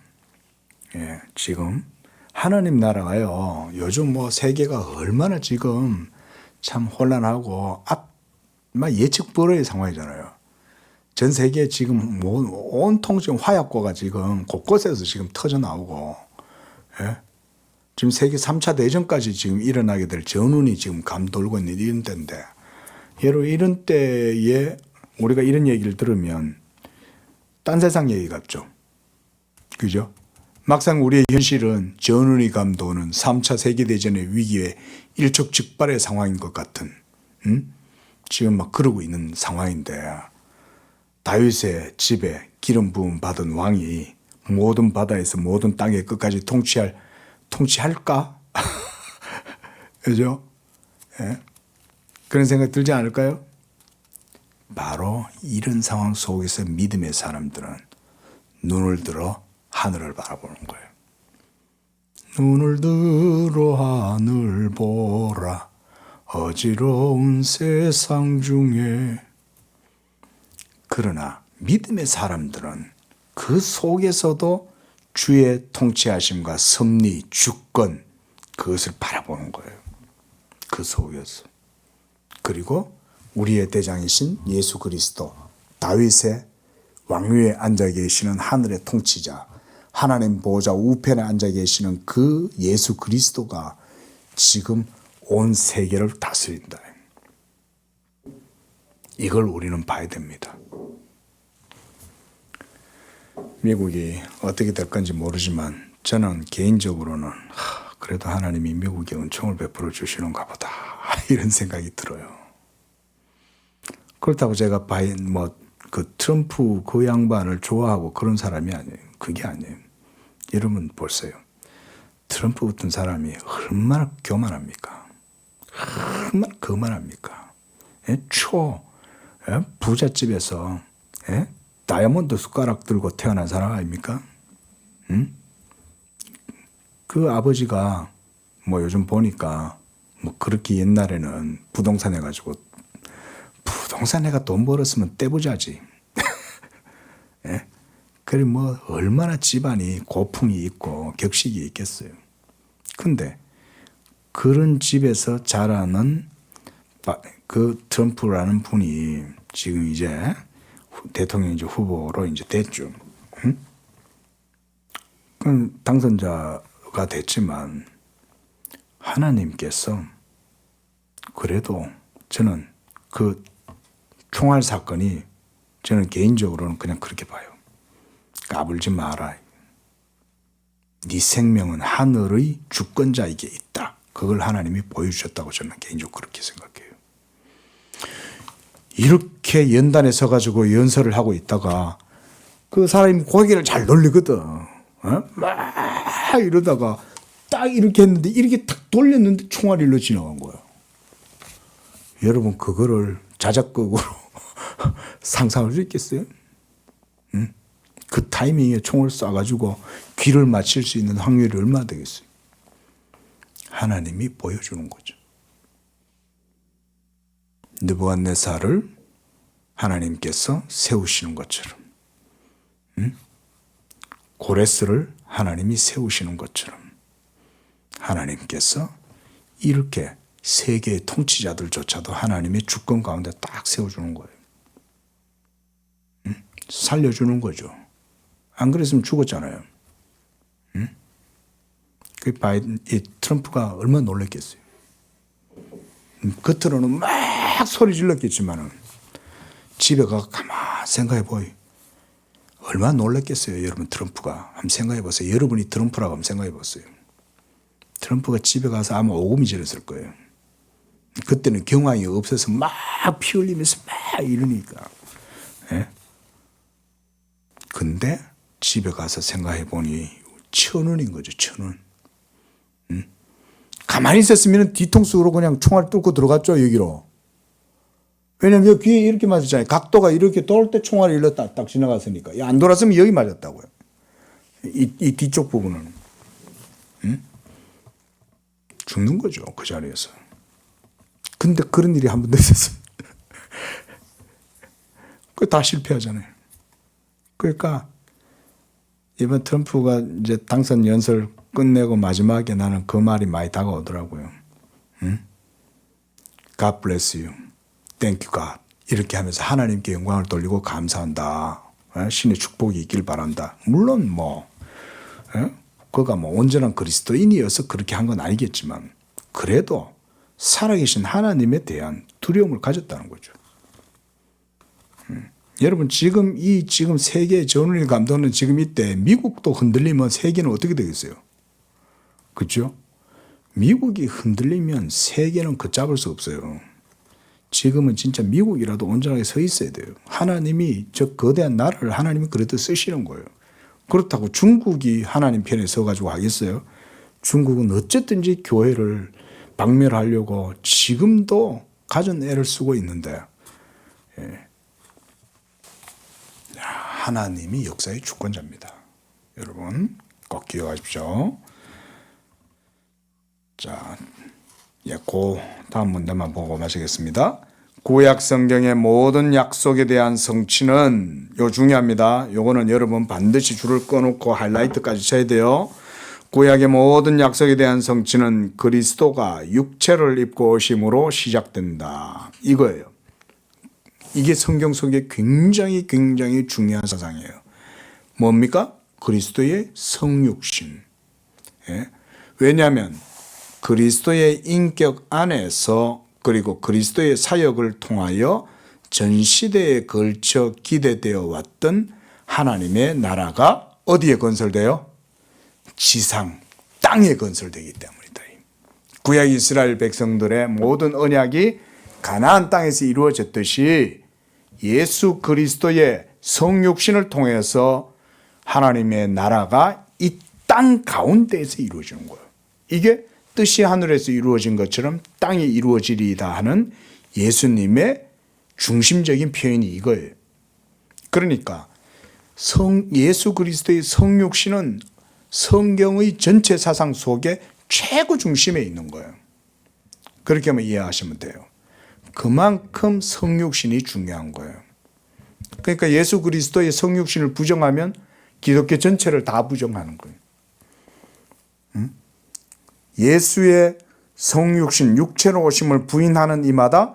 예, 지금 하나님 나라가요. 요즘 뭐 세계가 얼마나 지금 참 혼란하고 예측 불허의 상황이잖아요. 전 세계에 지금 온통 지금 화약고가 지금 곳곳에서 지금 터져 나오고, 예? 지금 세계 3차 대전까지 지금 일어나게 될 전운이 지금 감돌고 있는 이런 때인데, 여러분 이런 때에 우리가 이런 얘기를 들으면 딴 세상 얘기 같죠. 그죠? 막상 우리의 현실은 전운이 감도는 3차 세계대전의 위기에 일촉즉발의 상황인 것 같은 지금 막 그러고 있는 상황인데 다윗의 집에 기름 부음 받은 왕이 모든 바다에서 모든 땅의 끝까지 통치할까? 그죠? 예? 그런 생각 들지 않을까요? 바로 이런 상황 속에서 믿음의 사람들은 눈을 들어 하늘을 바라보는 거예요. 눈을 들어 하늘 보라 어지러운 세상 중에 그러나 믿음의 사람들은 그 속에서도 주의 통치하심과 섭리, 주권 그것을 바라보는 거예요. 그 속에서. 그리고 우리의 대장이신 예수 그리스도, 다윗의 왕위에 앉아 계시는 하늘의 통치자, 하나님 보호자 우편에 앉아 계시는 그 예수 그리스도가 지금 온 세계를 다스린다. 이걸 우리는 봐야 됩니다. 미국이 어떻게 될 건지 모르지만 저는 개인적으로는 그래도 하나님이 미국에 은총을 베풀어 주시는가 보다 이런 생각이 들어요. 그렇다고 제가 그 트럼프 그 양반을 좋아하고 그런 사람이 아니에요. 그게 아니에요. 여러분 보세요. 트럼프 같은 사람이 얼마나 교만합니까? 얼마나 거만합니까? 부잣집에서 다이아몬드 숟가락 들고 태어난 사람 아닙니까? 응? 그 아버지가 요즘 보니까 그렇게 옛날에는 부동산 해가지고 부동산 해가 돈 벌었으면 떼부자지. 그래 얼마나 집안이 고풍이 있고 격식이 있겠어요. 근데 그런 집에서 자라는 그 트럼프라는 분이 지금 이제 대통령 후보로 이제 됐죠. 응? 그럼 당선자가 됐지만 하나님께서 그래도 저는 그 총알 사건이 저는 개인적으로는 그냥 그렇게 봐요. 까불지 마라. 네 생명은 하늘의 주권자에게 있다. 그걸 하나님이 보여주셨다고 저는 개인적으로 그렇게 생각해요. 이렇게 연단에 서가지고 연설을 하고 있다가 그 사람이 고개를 잘 돌리거든. 막 이러다가 딱 이렇게 했는데 이렇게 탁 돌렸는데 총알이 일로 지나간 거야. 여러분 그거를 자작극으로 상상할 수 있겠어요? 응? 그 타이밍에 총을 쏴가지고 귀를 맞힐 수 있는 확률이 얼마나 되겠어요? 하나님이 보여주는 거죠. 느부갓네살을 하나님께서 세우시는 것처럼, 고레스를 하나님이 세우시는 것처럼 하나님께서 이렇게 세계의 통치자들조차도 하나님의 주권 가운데 딱 세워주는 거예요. 살려주는 거죠. 안 그랬으면 죽었잖아요. 이 트럼프가 얼마나 놀랐겠어요. 겉으로는 막 소리 질렀겠지만은 집에 가서 가만 생각해 보이. 얼마나 놀랐겠어요, 여러분. 트럼프가 한번 생각해 보세요. 여러분이 트럼프라고 한번 생각해 보세요. 트럼프가 집에 가서 아마 오금이 지렸을 거예요. 그때는 경황이 없어서 막 피 흘리면서 막 이러니까. 근데 집에 가서 생각해 보니 천운인 거죠, 천운. 가만히 있었으면 뒤통수로 그냥 총알 뚫고 들어갔죠, 여기로. 왜냐면 여기 귀에 이렇게 맞았잖아요. 각도가 이렇게 돌 때 총알이 일로 딱 지나갔으니까. 안 돌았으면 여기 맞았다고요. 이 뒤쪽 부분은. 죽는 거죠, 그 자리에서. 근데 그런 일이 한 번도 있었어요. 그 다 실패하잖아요. 그러니까 이번 트럼프가 이제 당선 연설 끝내고 마지막에 나는 그 말이 많이 다가오더라고요. God bless you. Thank you God. 이렇게 하면서 하나님께 영광을 돌리고 감사한다. 신의 축복이 있길 바란다. 물론 그가 온전한 그리스도인이어서 그렇게 한 건 아니겠지만 그래도 살아계신 하나님에 대한 두려움을 가졌다는 거죠. 여러분 지금 세계의 전운을 감도는 지금 이때 미국도 흔들리면 세계는 어떻게 되겠어요? 그렇죠? 미국이 흔들리면 세계는 걷잡을 수 없어요. 지금은 진짜 미국이라도 온전하게 서 있어야 돼요. 하나님이 저 거대한 나라를 하나님이 그래도 쓰시는 거예요. 그렇다고 중국이 하나님 편에 서가지고 하겠어요? 중국은 어쨌든지 교회를 박멸하려고 지금도 가진 애를 쓰고 있는데 하나님이 역사의 주권자입니다. 여러분 꼭 기억하십시오. 자, 그 다음 문제만 보고 마치겠습니다. 구약 성경의 모든 약속에 대한 성취는 요 중요합니다. 요거는 여러분 반드시 줄을 꺼놓고 하이라이트까지 쳐야 돼요. 구약의 모든 약속에 대한 성취는 그리스도가 육체를 입고 오심으로 시작된다. 이거예요. 이게 성경 속에 굉장히 중요한 사상이에요. 뭡니까? 그리스도의 성육신. 예? 왜냐하면 그리스도의 인격 안에서 그리고 그리스도의 사역을 통하여 전 시대에 걸쳐 기대되어 왔던 하나님의 나라가 어디에 건설돼요? 지상, 땅에 건설되기 때문이다. 구약 이스라엘 백성들의 모든 언약이 가나안 땅에서 이루어졌듯이 예수 그리스도의 성육신을 통해서 하나님의 나라가 이 땅 가운데에서 이루어지는 거예요. 이게 뜻이 하늘에서 이루어진 것처럼 땅이 이루어지리이다 하는 예수님의 중심적인 표현이 이거예요. 그러니까 예수 그리스도의 성육신은 성경의 전체 사상 속에 최고 중심에 있는 거예요. 그렇게 하면 이해하시면 돼요. 그만큼 성육신이 중요한 거예요. 그러니까 예수 그리스도의 성육신을 부정하면 기독교 전체를 다 부정하는 거예요. 예수의 성육신, 육체로 오심을 부인하는 이마다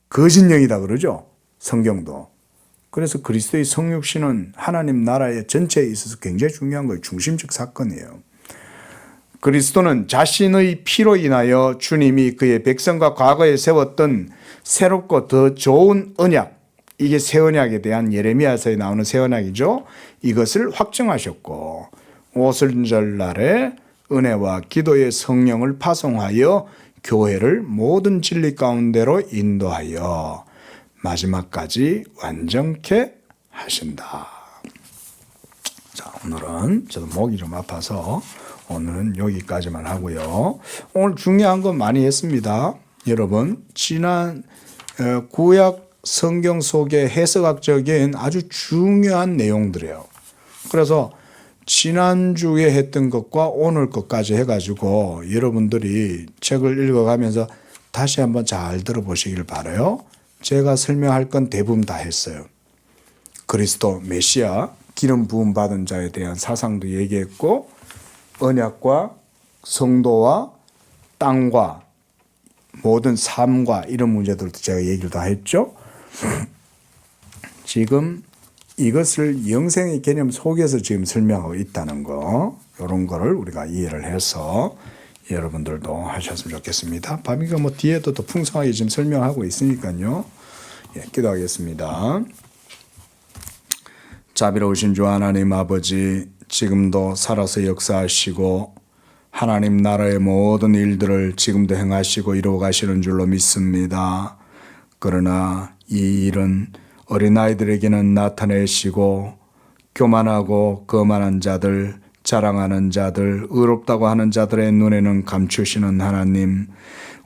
거짓령이다 그러죠. 성경도. 그래서 그리스도의 성육신은 하나님 나라의 전체에 있어서 굉장히 중요한 거예요. 중심적 사건이에요. 그리스도는 자신의 피로 인하여 주님이 그의 백성과 과거에 세웠던 새롭고 더 좋은 언약, 이게 새 언약에 대한 예레미야서에 나오는 새 언약이죠. 이것을 확정하셨고 오순절날에 은혜와 기도의 성령을 파송하여 교회를 모든 진리 가운데로 인도하여 마지막까지 완전케 하신다. 자, 오늘은 저도 목이 좀 아파서 오늘은 여기까지만 하고요. 오늘 중요한 건 많이 했습니다. 여러분, 지난 구약 성경 속의 해석학적인 아주 중요한 내용들이에요. 그래서 지난주에 했던 것과 오늘 것까지 해가지고 여러분들이 책을 읽어가면서 다시 한번 잘 들어보시길 바라요. 제가 설명할 건 대부분 다 했어요. 그리스도 메시아 기름 부음 받은 자에 대한 사상도 얘기했고 언약과 성도와 땅과 모든 삶과 이런 문제들도 제가 얘기를 다 했죠. 지금 이것을 영생의 개념 속에서 지금 설명하고 있다는 거, 이런 거를 우리가 이해를 해서 여러분들도 하셨으면 좋겠습니다. 바비가 뭐 뒤에도 더 풍성하게 지금 설명하고 있으니까요. 예, 기도하겠습니다. 자비로우신 주 하나님 아버지, 지금도 살아서 역사하시고 하나님 나라의 모든 일들을 지금도 행하시고 이루어 가시는 줄로 믿습니다. 그러나 이 일은 어린아이들에게는 나타내시고 교만하고 거만한 자들, 자랑하는 자들, 의롭다고 하는 자들의 눈에는 감추시는 하나님,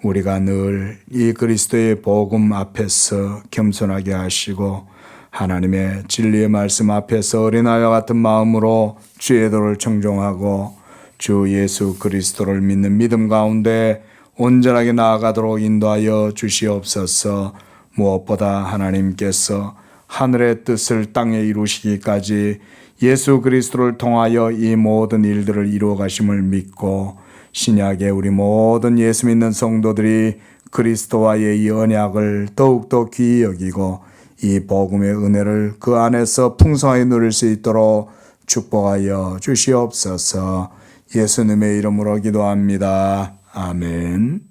우리가 늘 이 그리스도의 복음 앞에서 겸손하게 하시고 하나님의 진리의 말씀 앞에서 어린아이와 같은 마음으로 주의 도를 청종하고 주 예수 그리스도를 믿는 믿음 가운데 온전하게 나아가도록 인도하여 주시옵소서. 무엇보다 하나님께서 하늘의 뜻을 땅에 이루시기까지 예수 그리스도를 통하여 이 모든 일들을 이루어 가심을 믿고 신약의 우리 모든 예수 믿는 성도들이 그리스도와의 이 언약을 더욱더 귀히 여기고 이 복음의 은혜를 그 안에서 풍성하게 누릴 수 있도록 축복하여 주시옵소서. 예수님의 이름으로 기도합니다. 아멘.